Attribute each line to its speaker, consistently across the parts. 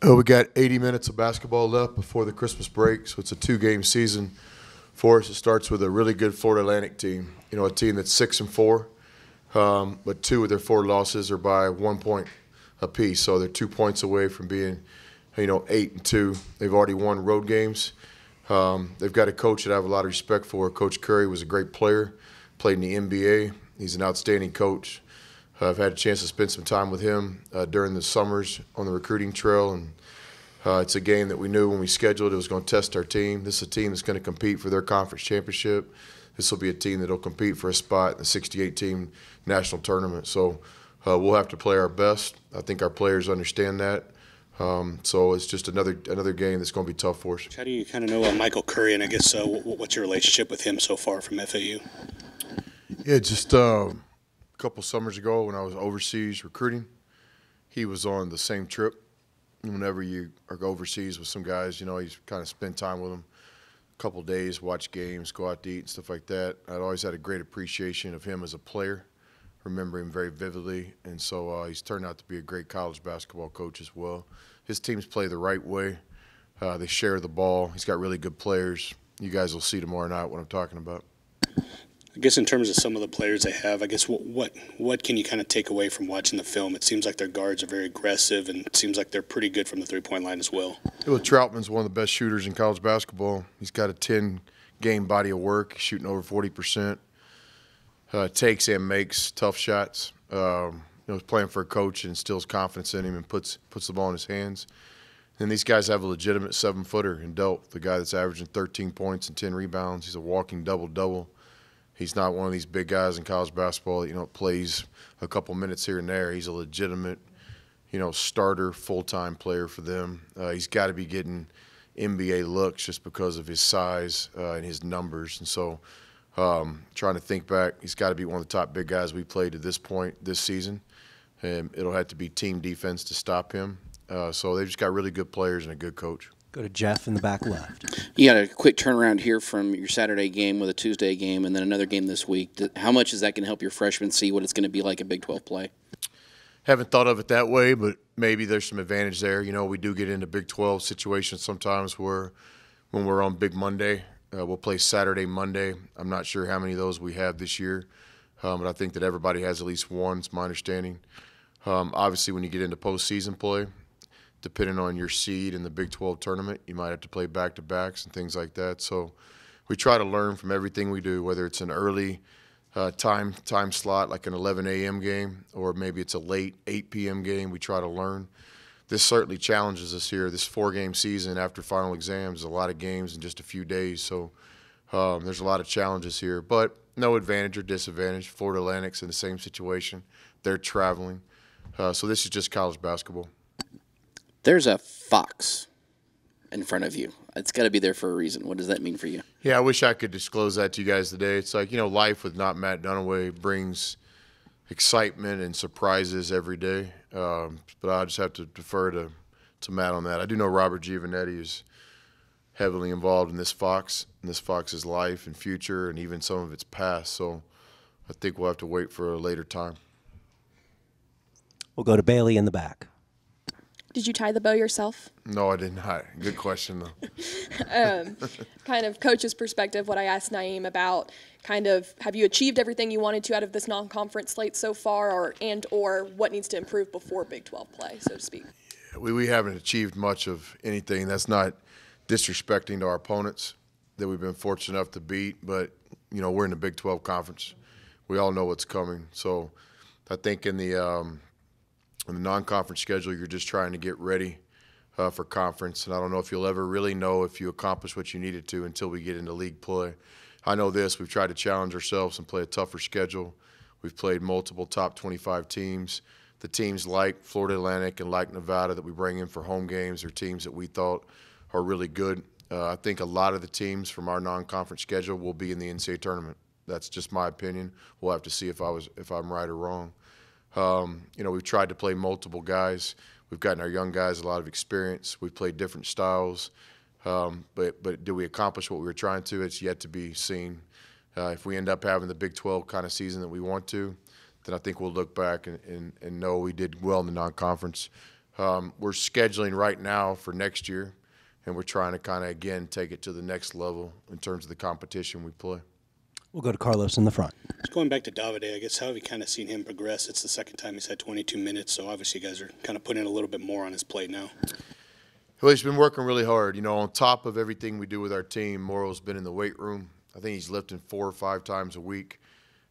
Speaker 1: We got 80 minutes of basketball left before the Christmas break, so it's a 2-game season for us. It starts with a really good Florida Atlantic team, a team that's 6-4, but 2 of their 4 losses are by 1 point apiece, so they're 2 points away from being, 8-2. They've already won road games. They've got a coach that I have a lot of respect for. Coach Curry was a great player, played in the NBA. He's an outstanding coach. I've had a chance to spend some time with him during the summers on the recruiting trail, and it's a game that we knew when we scheduled it was going to test our team. This is a team that's going to compete for their conference championship. This will be a team that will compete for a spot in the 68-team national tournament. So we'll have to play our best. I think our players understand that. So it's just another game that's going to be tough for us.
Speaker 2: How do you kind of know Michael Curry, and I guess what's your relationship with him so far from FAU?
Speaker 1: Yeah, just a couple summers ago when I was overseas recruiting, he was on the same trip. Whenever you are overseas with some guys, you kind of spend time with them a couple days, watch games, go out to eat and stuff like that. I'd always had a great appreciation of him as a player, remember him very vividly, and so he's turned out to be a great college basketball coach as well. His teams play the right way. They share the ball. He's got really good players. You guys will see tomorrow night what I'm talking about.
Speaker 2: I guess in terms of some of the players they have, I guess what can you kind of take away from watching the film? It seems like their guards are very aggressive, and it seems like they're pretty good from the three-point line as well.
Speaker 1: Well, Troutman's one of the best shooters in college basketball. He's got a 10-game body of work, shooting over 40%. Takes and makes tough shots. He's playing for a coach and instills confidence in him and puts the ball in his hands. And these guys have a legitimate 7-footer in Delp, the guy that's averaging 13 points and 10 rebounds. He's a walking double-double. He's not one of these big guys in college basketball that, plays a couple minutes here and there. He's a legitimate, starter, full-time player for them. He's got to be getting NBA looks just because of his size and his numbers. And so trying to think back, he's got to be one of the top big guys we played to this point this season. And it'll have to be team defense to stop him. So they've just got really good players and a good coach.
Speaker 3: Go to Jeff in the back left.
Speaker 4: You got a quick turnaround here from your Saturday game with a Tuesday game and then another game this week. How much is that going to help your freshmen see what it's going to be like at Big 12 play?
Speaker 1: Haven't thought of it that way, but maybe there's some advantage there. We do get into Big 12 situations sometimes where when we're on Big Monday, we'll play Saturday, Monday. I'm not sure how many of those we have this year, but I think that everybody has at least one, it's my understanding. Obviously, when you get into postseason play, depending on your seed in the Big 12 tournament, you might have to play back-to-backs and things like that. So we try to learn from everything we do, whether it's an early time slot like an 11 a.m. game or maybe it's a late 8 p.m. game. We try to learn. This certainly challenges us here. This 4-game season after final exams, a lot of games in just a few days. So there's a lot of challenges here, but no advantage or disadvantage. Florida Atlantic's in the same situation. They're traveling. So this is just college basketball.
Speaker 4: There's a fox in front of you. It's got to be there for a reason. What does that mean for you?
Speaker 1: Yeah, I wish I could disclose that to you guys today. It's like, life with not Matt Dunaway brings excitement and surprises every day. But I'll just have to defer to Matt on that. I do know Robert Giovanetti is heavily involved in this fox's life and future and even some of its past. So I think we'll have to wait for a later time.
Speaker 3: We'll go to Bailey in the back.
Speaker 5: Did you tie the bow yourself?
Speaker 1: No, I did not. Good question, though.
Speaker 5: Kind of coach's perspective, what I asked Naeem about, kind of have you achieved everything you wanted to out of this non-conference slate so far, or what needs to improve before Big 12 play, so to speak?
Speaker 1: Yeah, we haven't achieved much of anything. That's not disrespecting to our opponents that we've been fortunate enough to beat, but, we're in the Big 12 conference. We all know what's coming. So I think in the non-conference schedule, you're just trying to get ready for conference. And I don't know if you'll ever really know if you accomplished what you needed to until we get into league play. I know this. We've tried to challenge ourselves and play a tougher schedule. We've played multiple top 25 teams. The teams like Florida Atlantic and like Nevada that we bring in for home games are teams that we thought are really good. I think a lot of the teams from our non-conference schedule will be in the NCAA tournament. That's just my opinion. We'll have to see if I'm right or wrong. We've tried to play multiple guys. We've gotten our young guys a lot of experience. We've played different styles. But do we accomplish what we were trying to? It's yet to be seen. If we end up having the Big 12 kind of season that we want to, then I think we'll look back and know we did well in the non-conference. We're scheduling right now for next year, and we're trying to kind of, again, take it to the next level in terms of the competition we play.
Speaker 3: We'll go to Carlos in the front.
Speaker 2: Just going back to Davide, I guess, how have you kind of seen him progress? It's the second time he's had 22 minutes, so obviously you guys are kind of putting a little bit more on his plate now.
Speaker 1: Well, he's been working really hard. You know, on top of everything we do with our team, Morrow's been in the weight room. I think he's lifting 4 or 5 times a week.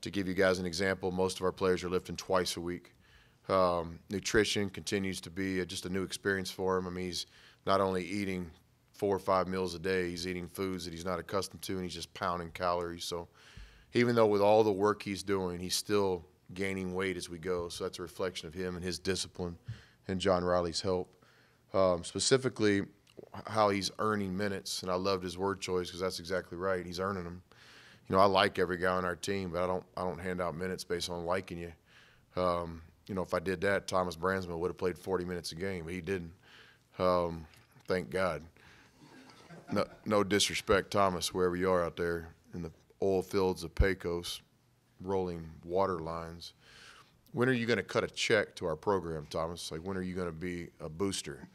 Speaker 1: To give you guys an example, most of our players are lifting twice a week. Nutrition continues to be just a new experience for him. I mean, he's not only eating 4 or 5 meals a day, he's eating foods that he's not accustomed to, and he's just pounding calories. So even though with all the work he's doing, he's still gaining weight as we go. So that's a reflection of him and his discipline and John Riley's help. Specifically, how he's earning minutes, and I loved his word choice because that's exactly right. He's earning them. You know, I like every guy on our team, but I don't hand out minutes based on liking you. You know, if I did that, Thomas Brandsma would have played 40 minutes a game, but he didn't. Thank God. No disrespect, Thomas, wherever you are out there in the oil fields of Pecos, rolling water lines. When are you going to cut a check to our program, Thomas? Like, when are you going to be a booster?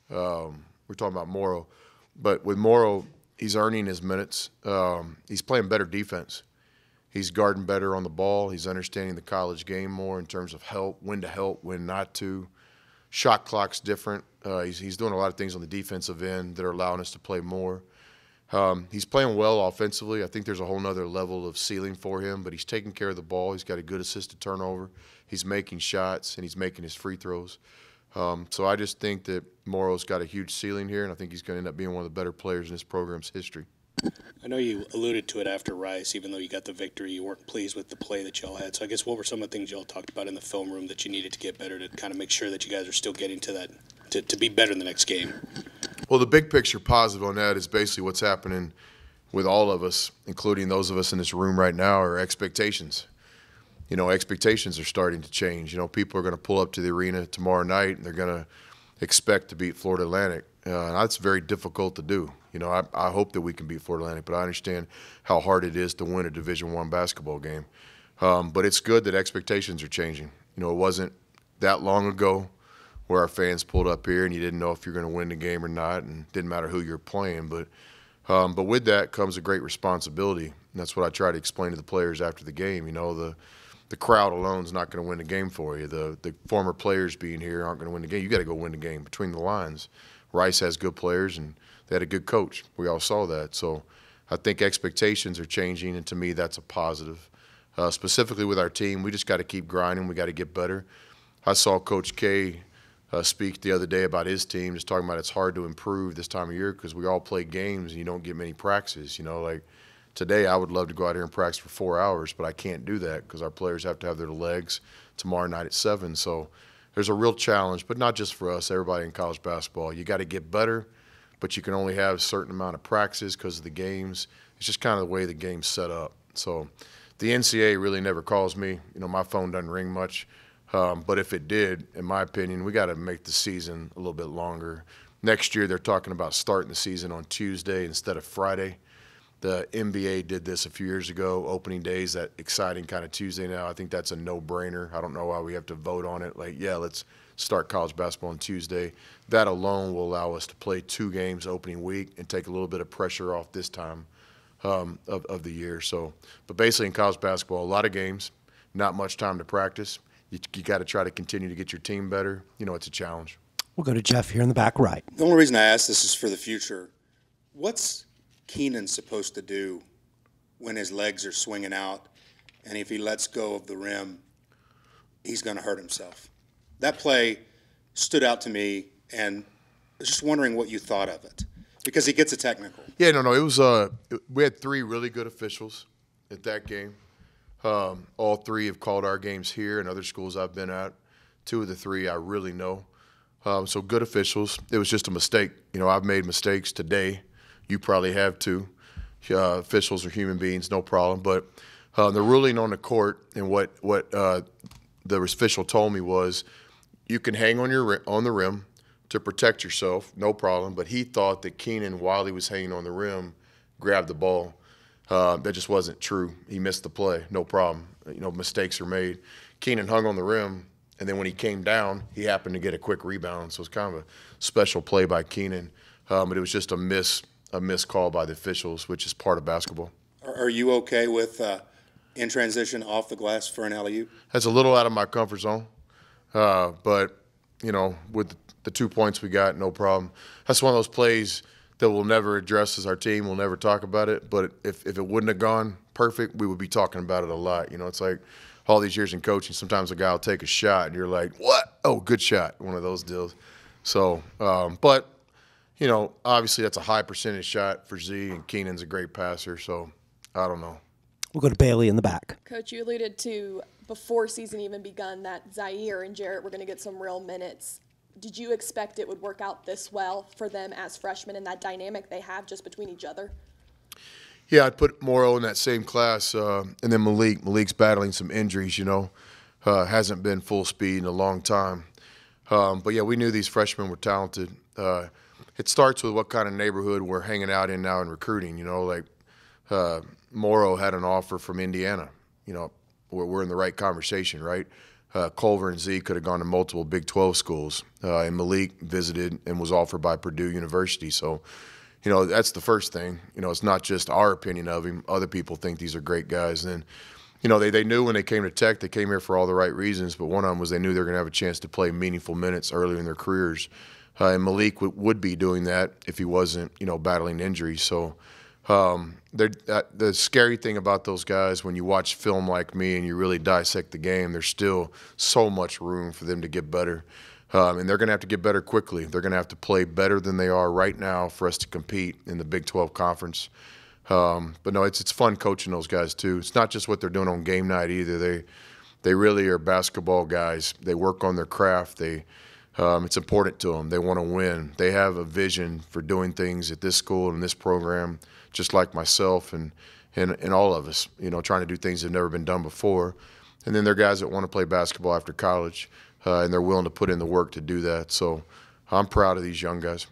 Speaker 1: We're talking about Morrow. But with Morrow, he's earning his minutes. He's playing better defense. He's guarding better on the ball. He's understanding the college game more in terms of help, when to help, when not to. Shot clock's different. He's doing a lot of things on the defensive end that are allowing us to play more. He's playing well offensively. I think there's a whole nother level of ceiling for him, but he's taking care of the ball. He's got a good assist to turnover. He's making shots, and he's making his free throws. So I just think that Morrow's got a huge ceiling here, and I think he's going to end up being one of the better players in this program's history.
Speaker 2: I know you alluded to it after Rice, even though you got the victory, you weren't pleased with the play that y'all had. So I guess what were some of the things y'all talked about in the film room that you needed to get better to kind of make sure that you guys are still getting to that, to be better in the next game?
Speaker 1: Well, the big picture positive on that is basically what's happening with all of us, including those of us in this room right now, are expectations. You know, expectations are starting to change. You know, people are going to pull up to the arena tomorrow night, and they're going to expect to beat Florida Atlantic. And that's very difficult to do. You know, I hope that we can beat Florida Atlantic, but I understand how hard it is to win a Division I basketball game. But it's good that expectations are changing. You know, it wasn't that long ago where our fans pulled up here and you didn't know if you're going to win the game or not, and it didn't matter who you're playing. But with that comes a great responsibility, and that's what I try to explain to the players after the game. You know, the crowd alone is not going to win the game for you. The former players being here aren't going to win the game. You got to go win the game between the lines. Rice has good players, and they had a good coach. We all saw that. So I think expectations are changing, and to me that's a positive. Specifically with our team, we just got to keep grinding. We got to get better. I saw Coach K speak the other day about his team, just talking about it's hard to improve this time of year because we all play games and you don't get many practices. You know, like today I would love to go out here and practice for 4 hours, but I can't do that because our players have to have their legs tomorrow night at 7. So there's a real challenge, but not just for us, everybody in college basketball. You got to get better, but you can only have a certain amount of practices because of the games. It's just kind of the way the game's set up. So the NCAA really never calls me. You know, my phone doesn't ring much. But if it did, in my opinion, we got to make the season a little bit longer. Next year, they're talking about starting the season on Tuesday instead of Friday. The NBA did this a few years ago, opening days, that exciting kind of Tuesday now. I think that's a no-brainer. I don't know why we have to vote on it. Like, yeah, let's start college basketball on Tuesday. That alone will allow us to play 2 games opening week and take a little bit of pressure off this time of the year. So, but basically in college basketball, a lot of games, not much time to practice. You got to try to continue to get your team better. You know, it's a challenge.
Speaker 3: We'll go to Jeff here in the back right.
Speaker 6: The only reason I ask this is for the future. What's Keenan supposed to do when his legs are swinging out, and if he lets go of the rim, he's going to hurt himself? That play stood out to me, and I was just wondering what you thought of it, because he gets a technical.
Speaker 1: Yeah, no, it was we had 3 really good officials at that game. All 3 have called our games here and other schools I've been at. 2 of the 3 I really know. So good officials. It was just a mistake. You know, I've made mistakes today. You probably have too. Officials are human beings, no problem. But the ruling on the court and what the official told me was you can hang on the rim to protect yourself, no problem. But he thought that Keenan, while he was hanging on the rim, grabbed the ball. That just wasn't true. He missed the play, no problem. You know, mistakes are made. Keenan hung on the rim, and then when he came down, he happened to get a quick rebound. So it's kind of a special play by Keenan, but it was just a missed call by the officials, which is part of basketball.
Speaker 6: Are you okay with in transition off the glass for an alley-oop?
Speaker 1: That's a little out of my comfort zone, but you know, with the 2 points we got, no problem. That's one of those plays that we'll never address as our team. We'll never talk about it. But if it wouldn't have gone perfect, we would be talking about it a lot. You know, it's like all these years in coaching, sometimes a guy will take a shot, and you're like, what? Oh, good shot. One of those deals. So, but, you know, obviously that's a high percentage shot for Z, and Keenan's a great passer. So, I don't know.
Speaker 3: We'll go to Bailey in the back.
Speaker 5: Coach, you alluded to before season even begun that Zaire and Jarrett were going to get some real minutes. Did you expect it would work out this well for them as freshmen and that dynamic they have just between each other?
Speaker 1: Yeah, I'd put Morrow in that same class, and then Malik. Malik's battling some injuries, you know. Hasn't been full speed in a long time. But, yeah, we knew these freshmen were talented. It starts with what kind of neighborhood we're hanging out in now in recruiting, you know. Like Morrow had an offer from Indiana, you know, where we're in the right conversation, right? Culver and Z could have gone to multiple Big 12 schools, and Malik visited and was offered by Purdue University. So, you know, that's the first thing. You know, it's not just our opinion of him. Other people think these are great guys. And, you know, they knew when they came to Tech, they came here for all the right reasons, but one of them was they knew they were going to have a chance to play meaningful minutes earlier in their careers. And Malik would be doing that if he wasn't, you know, battling injuries. So, the scary thing about those guys, when you watch film like me and you really dissect the game, there's still so much room for them to get better. And they're going to have to get better quickly. They're going to have to play better than they are right now for us to compete in the Big 12 Conference. But, no, it's fun coaching those guys, too. It's not just what they're doing on game night either. They really are basketball guys. They work on their craft. It's important to them. They want to win. They have a vision for doing things at this school and this program, just like myself and all of us, you know, trying to do things that have never been done before. And then they're guys that want to play basketball after college, and they're willing to put in the work to do that. So I'm proud of these young guys.